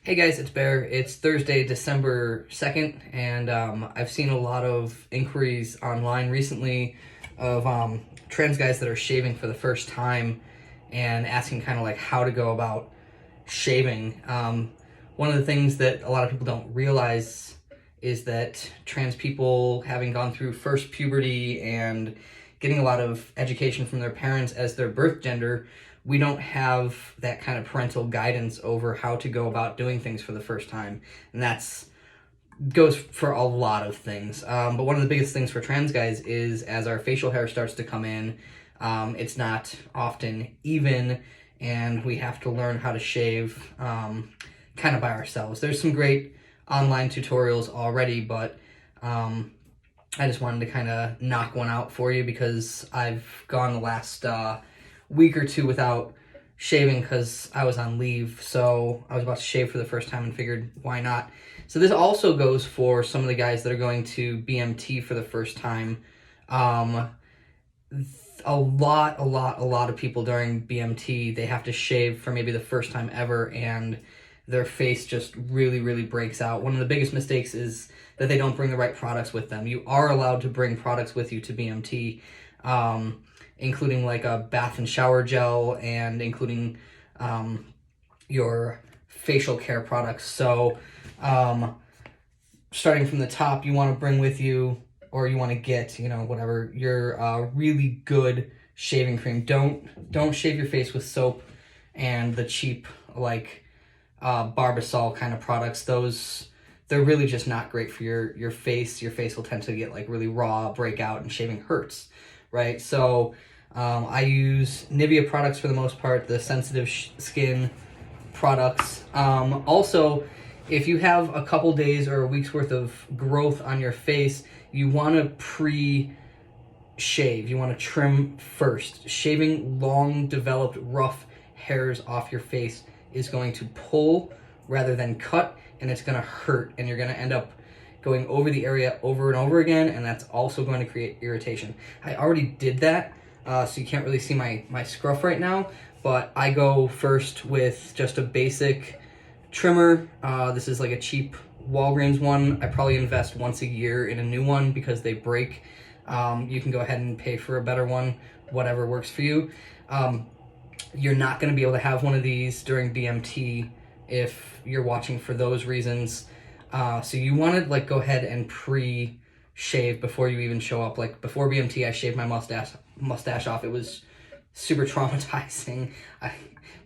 Hey guys, it's Bear. It's Thursday, December 2nd, and I've seen a lot of inquiries online recently of trans guys that are shaving for the first time and asking kind of like how to go about shaving. One of the things that a lot of people don't realize is that trans people, having gone through first puberty and getting a lot of education from their parents as their birth gender, we don't have that kind of parental guidance over how to go about doing things for the first time. And that's goes for a lot of things. But one of the biggest things for trans guys is as our facial hair starts to come in, it's not often even, and we have to learn how to shave kind of by ourselves. There's some great online tutorials already, but I just wanted to kind of knock one out for you because I've gone the last week or two without shaving because I was on leave. So I was about to shave for the first time and figured why not. So this also goes for some of the guys that are going to BMT for the first time. A lot of people during BMT, they have to shave for maybe the first time ever, and their face just really breaks out. One of the biggest mistakes is that they don't bring the right products with them. You are allowed to bring products with you to BMT, including like a bath and shower gel and including your facial care products. So starting from the top, you want to bring with you, or you want to get, whatever, your really good shaving cream. Don't shave your face with soap and the cheap like Barbasol kind of products. They're really just not great for your face. Your face will tend to get like really raw, break out, and shaving hurts, right? So I use Nivea products for the most part, the sensitive skin products. Also, if you have a couple days or a week's worth of growth on your face, you want to pre-shave. You want to trim first. Shaving long, developed, rough hairs off your face is going to pull rather than cut, and it's going to hurt, and you're going to end up going over the area over and over again, and that's also going to create irritation. I already did that, so you can't really see my scruff right now, but I go first with just a basic trimmer. This is like a cheap Walgreens one. I probably invest once a year in a new one because they break. You can go ahead and pay for a better one, whatever works for you. You're not going to be able to have one of these during BMT if you're watching for those reasons. So you want to like go ahead and pre-shave before you even show up. Like before BMT, I shaved my mustache off. It was super traumatizing.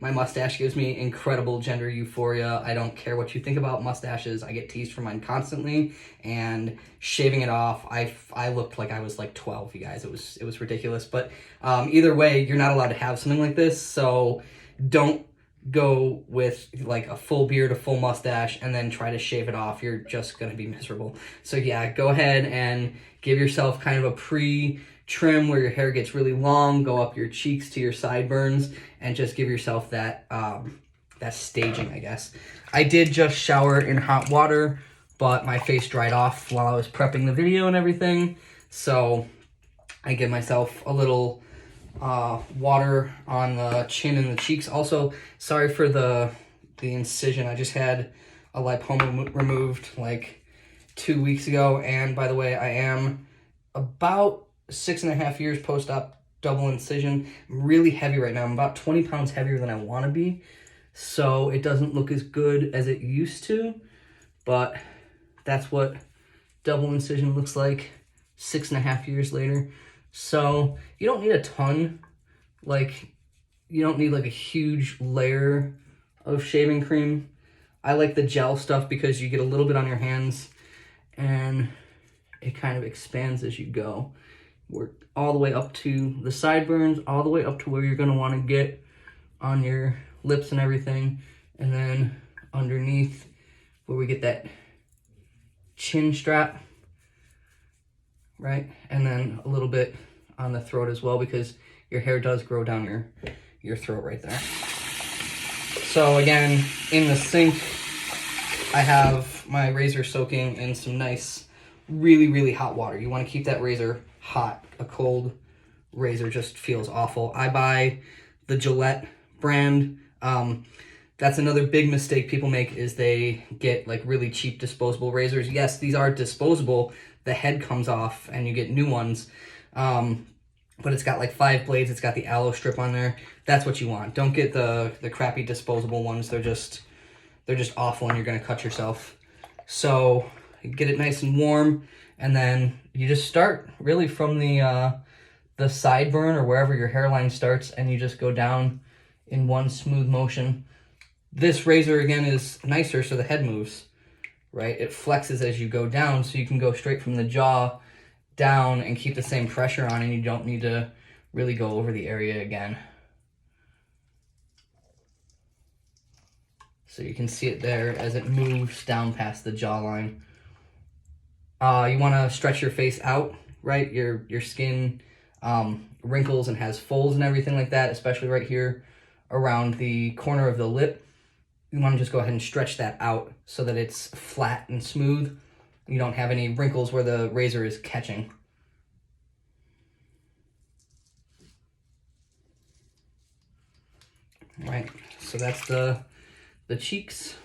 My mustache gives me incredible gender euphoria. I don't care what you think about mustaches. I get teased for mine constantly, and shaving it off, I looked like I was like 12, you guys. It was ridiculous. But either way, you're not allowed to have something like this, so don't go with like a full beard, a full mustache, and then try to shave it off. You're just gonna be miserable. So yeah, go ahead and give yourself kind of a pre-trim where your hair gets really long, go up your cheeks to your sideburns, and just give yourself that that staging, I guess. I did just shower in hot water, but my face dried off while I was prepping the video and everything, so I give myself a little water on the chin and the cheeks. Also, sorry for the incision. I just had a lipoma removed like 2 weeks ago, and by the way, I am about 6.5 years post-op double incision. I'm really heavy right now. I'm about 20 pounds heavier than I want to be, so it doesn't look as good as it used to, but that's what double incision looks like 6.5 years later. So you don't need a ton, like you don't need like a huge layer of shaving cream. I like the gel stuff because you get a little bit on your hands and it kind of expands as you go. Work all the way up to the sideburns, all the way up to where you're going to want to get on your lips and everything, and then underneath where we get that chin strap, right? And then a little bit on the throat as well, because your hair does grow down your throat right there. So again, in the sink, I have my razor soaking in some nice, really hot water. You want to keep that razor hot. A cold razor just feels awful. I buy the Gillette brand. That's another big mistake people make, is they get like really cheap disposable razors. Yes, these are disposable. The head comes off and you get new ones. But it's got like 5 blades. It's got the aloe strip on there. That's what you want. Don't get the crappy disposable ones. They're just awful and you're gonna cut yourself. So get it nice and warm, and then you just start really from the sideburn or wherever your hairline starts, and you just go down in one smooth motion. This razor again is nicer, so the head moves, right? It flexes as you go down, so you can go straight from the jaw down and keep the same pressure on, and you don't need to really go over the area again. So you can see it there as it moves down past the jawline. You want to stretch your face out, right? Your skin wrinkles and has folds and everything like that, especially right here around the corner of the lip. You want to just go ahead and stretch that out so that it's flat and smooth. You don't have any wrinkles where the razor is catching. All right, so that's the cheeks.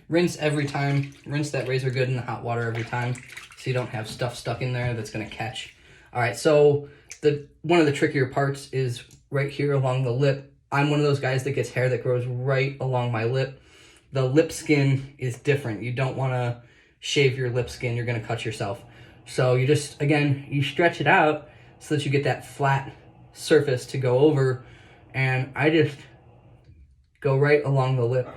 Rinse every time. Rinse that razor good in the hot water every time, so you don't have stuff stuck in there that's gonna catch. All right, so one of the trickier parts is right here along the lip. I'm one of those guys that gets hair that grows right along my lip. The lip skin is different. You don't wanna shave your lip skin. You're gonna cut yourself. So you just, again, you stretch it out so that you get that flat surface to go over, and I just go right along the lip.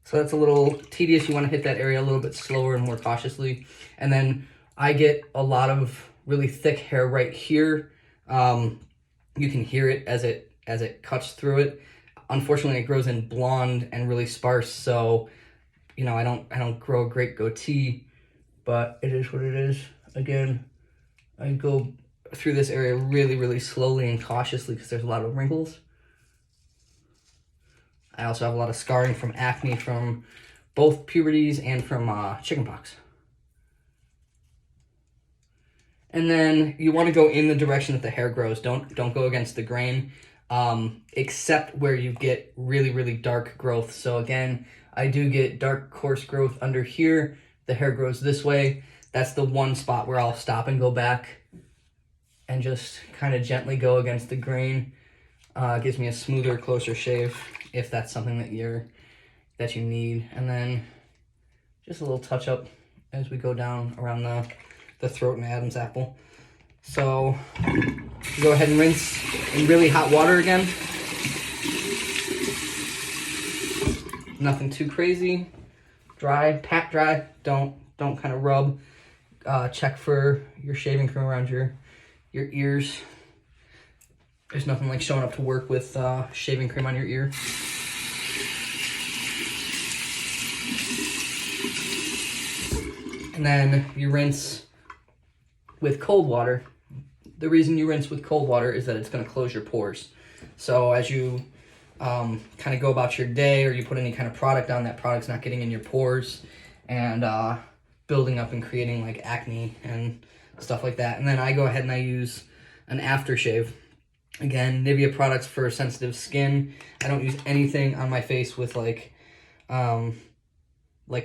So that's a little tedious. You want to hit that area a little bit slower and more cautiously. And then I get a lot of really thick hair right here. You can hear it as it cuts through it. Unfortunately, it grows in blonde and really sparse, so you know I don't grow a great goatee, but it is what it is. Again, I go through this area really, really slowly and cautiously because there's a lot of wrinkles. I also have a lot of scarring from acne from both puberties and from chickenpox. And then you want to go in the direction that the hair grows. Don't go against the grain, except where you get really, really dark growth. So again, I do get dark, coarse growth under here. The hair grows this way. That's the one spot where I'll stop and go back and just kind of gently go against the grain. Gives me a smoother, closer shave if that's something that you need. And then just a little touch up as we go down around the throat and the Adam's apple. So go ahead and rinse in really hot water again. Nothing too crazy. Dry, pat dry. Don't kind of rub. Check for your shaving cream around your ears. There's nothing like showing up to work with shaving cream on your ear. And then you rinse with cold water. The reason you rinse with cold water is that it's going to close your pores. So as you kind of go about your day, or you put any kind of product on, that product's not getting in your pores and building up and creating like acne and stuff like that. And then I go ahead and I use an aftershave. Again, Nivea products for sensitive skin. I don't use anything on my face with like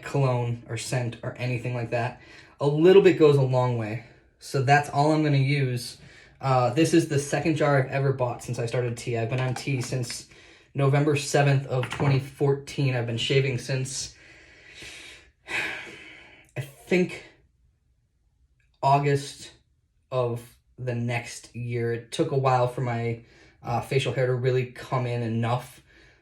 cologne or scent or anything like that. A little bit goes a long way. So that's all I'm going to use. This is the second jar I've ever bought since I started tea. I've been on tea since November 7th of 2014. I've been shaving since, I think, August of the next year. It took a while for my facial hair to really come in enough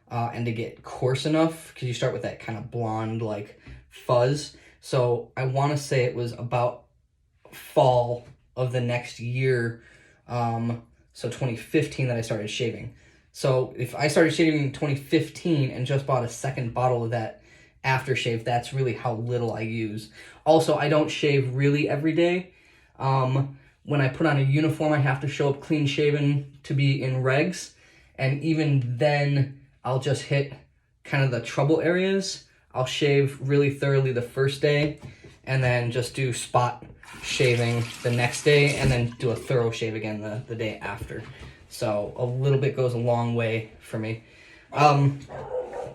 and to get coarse enough, because you start with that kind of blonde like fuzz. So I want to say it was about fall of the next year, so 2015, that I started shaving. So if I started shaving in 2015 and just bought a second bottle of that aftershave, that's really how little I use. Also, I don't shave really every day. When I put on a uniform, I have to show up clean shaven to be in regs. And even then, I'll just hit kind of the trouble areas. I'll shave really thoroughly the first day and then just do spot shaving the next day and then do a thorough shave again the day after. So a little bit goes a long way for me.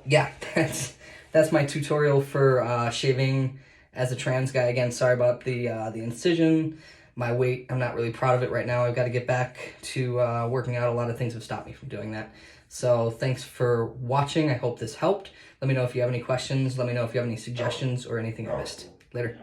Yeah, that's my tutorial for shaving as a trans guy. Again, sorry about the incision. My weight, I'm not really proud of it right now. I've got to get back to working out. A lot of things have stopped me from doing that. So thanks for watching. I hope this helped. Let me know if you have any questions. Let me know if you have any suggestions or anything I missed. Later.